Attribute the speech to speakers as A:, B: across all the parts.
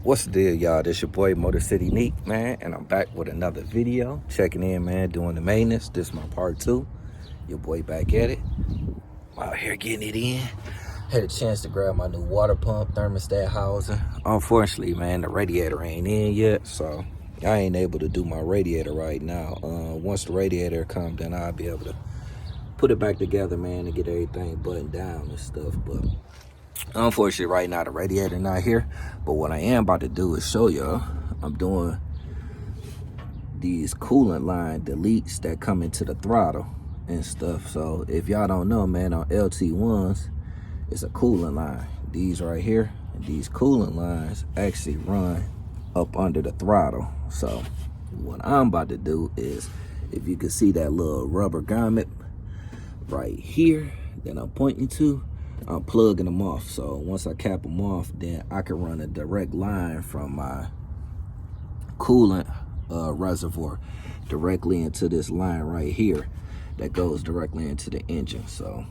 A: What's the deal, y'all? This your boy Motor City Neek, man, and I'm back with another video. Checking in, man, doing the maintenance. This is my part 2. Your boy back at it. I'm out here getting it in. Had a chance to grab my new water pump thermostat housing. Unfortunately, man, the radiator ain't in yet, so I ain't able to do my radiator right now. Once the radiator comes, then I'll be able to put it back together, man, and get everything buttoned down and stuff. But unfortunately, right now, the radiator not here. But what I am about to do is show y'all. I'm doing these coolant line deletes that come into the throttle and stuff. So if y'all don't know, man, on LT1s, it's a coolant line. These right here, and these coolant lines actually run up under the throttle. So what I'm about to do is, if you can see that little rubber grommet right here that I'm pointing to, I'm plugging them off. So once I cap them off, then I can run a direct line from my coolant reservoir directly into this line right here that goes directly into the engine. So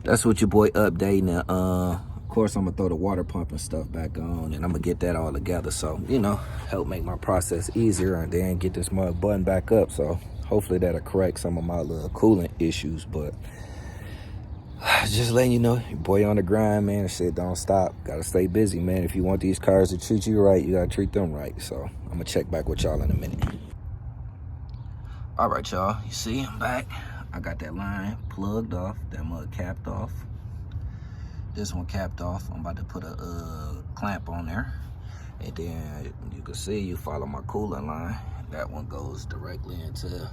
A: that's what your boy updating. Of course, I'm gonna throw the water pump and stuff back on, and I'm gonna get that all together. So, you know, help make my process easier, and then get this mud button back up. So hopefully that'll correct some of my little coolant issues. But just letting you know, your boy on the grind, man. Shit don't stop. Gotta stay busy, man. If you want these cars to treat you right, you gotta treat them right. So I'm gonna check back with y'all in a minute. All right, y'all. You see, I'm back. I got that line plugged off, that mud capped off. This one capped off. I'm about to put a clamp on there. And then you can see, you follow my coolant line. That one goes directly into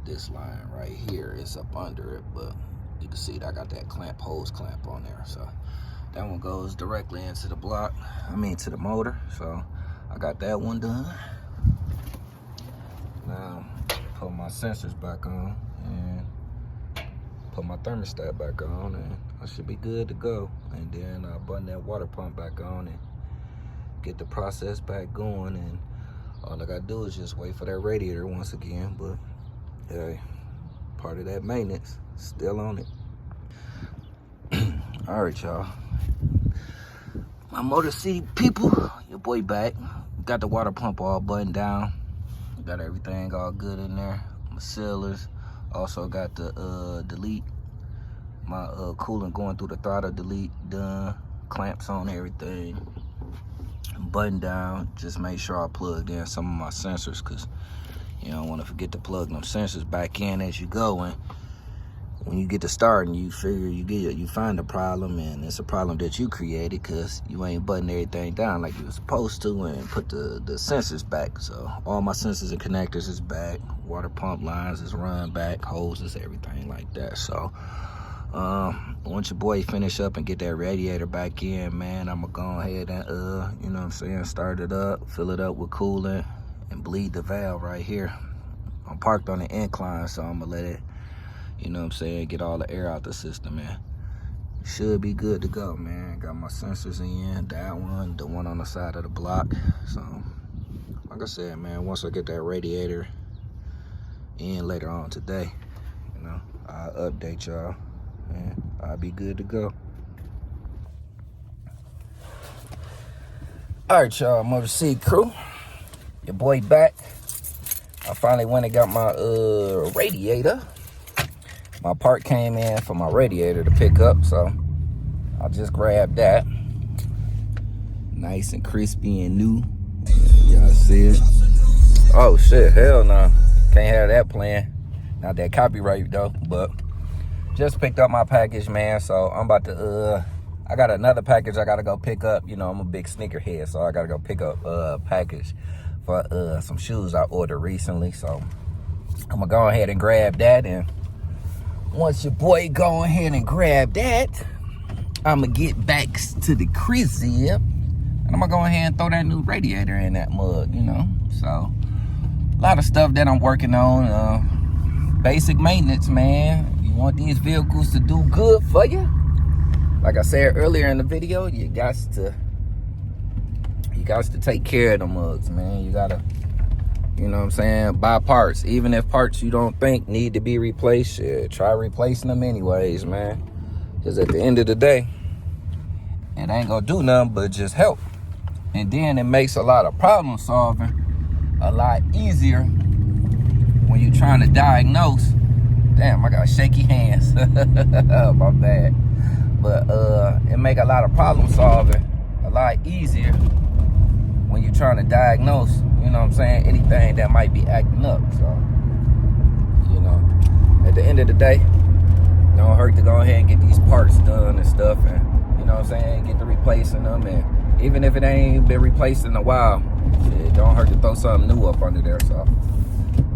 A: this line right here. It's up under it, but you can see that I got that clamp, hose clamp on there. So that one goes directly into the block, to the motor. So I got that one done. Now put my sensors back on and put my thermostat back on, and I should be good to go. And then I'll button that water pump back on and get the process back going. And all I gotta do is just wait for that radiator once again. But hey, part of that maintenance, still on it. All right, y'all. My Motor City people, your boy back. Got the water pump all buttoned down. Got everything all good in there. My sealers. Also got the delete. My coolant going through the throttle delete done. Clamps on everything. Button down. Just make sure I plugged in some of my sensors, because you don't want to forget to plug them sensors back in as you go. And when you get to starting, you figure you find a problem, and it's a problem that you created because you ain't button everything down like you were supposed to and put the sensors back. So all my sensors and connectors is back. Water pump lines is run back. Hoses, everything like that. So once your boy finish up and get that radiator back in, man, I'm gonna go ahead and you know what I'm saying, start it up, fill it up with coolant, and bleed the valve right here. I'm parked on the incline, so I'm gonna let it, you know what I'm saying, get all the air out the system, man. Should be good to go, man. Got my sensors in, that one, the one on the side of the block. So like I said, man, once I get that radiator in later on today, you know, I'll update y'all and I'll be good to go. All right, y'all, Motor City crew, your boy back. I finally went and got my radiator. My part came in for my radiator to pick up, so I just grabbed that. Nice and crispy and new. Y'all see it? Oh shit, hell no. Can't have that playing. Not that copyright though, but just picked up my package, man. So I'm about to I got another package I gotta go pick up. You know, I'm a big sneakerhead, so I gotta go pick up a package for some shoes I ordered recently. So I'm gonna go ahead and grab that, and once your boy go ahead and grab that, I'm gonna get back to the crib, and I'm gonna go ahead and throw that new radiator in that mug, you know. So a lot of stuff that I'm working on, basic maintenance, man. You want these vehicles to do good for you, like I said earlier in the video, you got to take care of the mugs, man. You gotta, you know what I'm saying, buy parts. Even if parts you don't think need to be replaced, shit, try replacing them anyways, man. Because at the end of the day, it ain't gonna do nothing but just help. And then it makes a lot of problem solving a lot easier when you're trying to diagnose. Damn, I got shaky hands. My bad. But it make a lot of problem solving a lot easier when you're trying to diagnose, you know what I'm saying, anything that might be acting up. So, you know, at the end of the day, don't hurt to go ahead and get these parts done and stuff, and you know what I'm saying, get to replacing them. And even if it ain't been replaced in a while, it don't hurt to throw something new up under there. So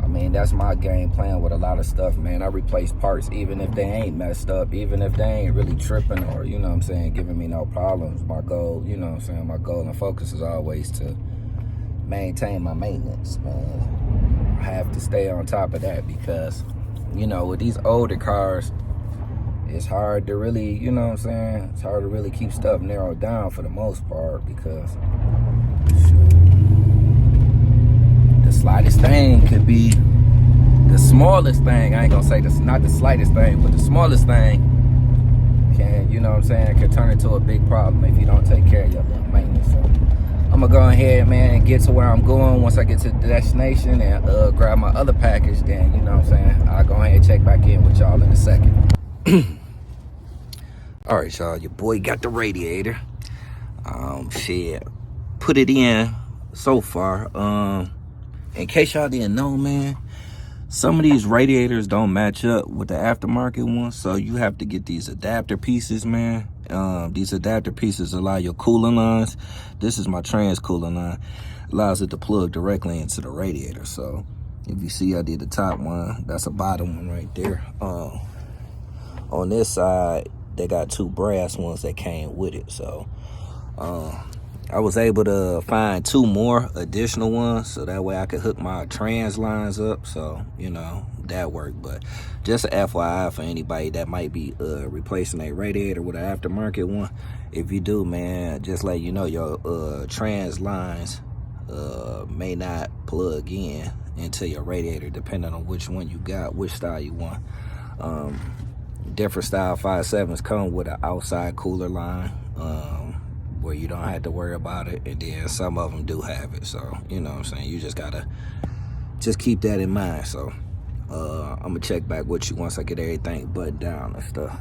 A: I mean, that's my game plan with a lot of stuff, man. I replace parts even if they ain't messed up, even if they ain't really tripping, or you know what I'm saying, giving me no problems. My goal, you know what I'm saying, my goal and focus is always to maintain my maintenance, man. I have to stay on top of that because, you know, with these older cars, it's hard to really, you know what I'm saying, it's hard to really keep stuff narrowed down for the most part, because the slightest thing could be the smallest thing. I ain't gonna say this, not the slightest thing, but the smallest thing can, you know what I'm saying, can turn into a big problem if you don't take care of your little maintenance. So I'm gonna go ahead, man, and get to where I'm going. Once I get to the destination and grab my other package, then, you know what I'm saying, I'll go ahead and check back in with y'all in a second. All right, y'all, your boy got the radiator. Shit, put it in so far. In case y'all didn't know, man, some of these radiators don't match up with the aftermarket ones, so you have to get these adapter pieces, man. These adapter pieces allow your cooling lines. This is my trans cooling line. Allows it to plug directly into the radiator. So if you see, I did the top one. That's a bottom one right there. On this side, they got two brass ones that came with it. So I was able to find two more additional ones, so that way I could hook my trans lines up. So, you know, that worked. But just an FYI for anybody that might be replacing a radiator with an aftermarket one, if you do, man, just let you know your trans lines may not plug in into your radiator, depending on which one you got, which style you want. Different style 5.7s come with an outside cooler line, where you don't have to worry about it, and then some of them do have it. So, you know what I'm saying, you just gotta just keep that in mind. So I'm gonna check back with you once I get everything buttoned down and stuff.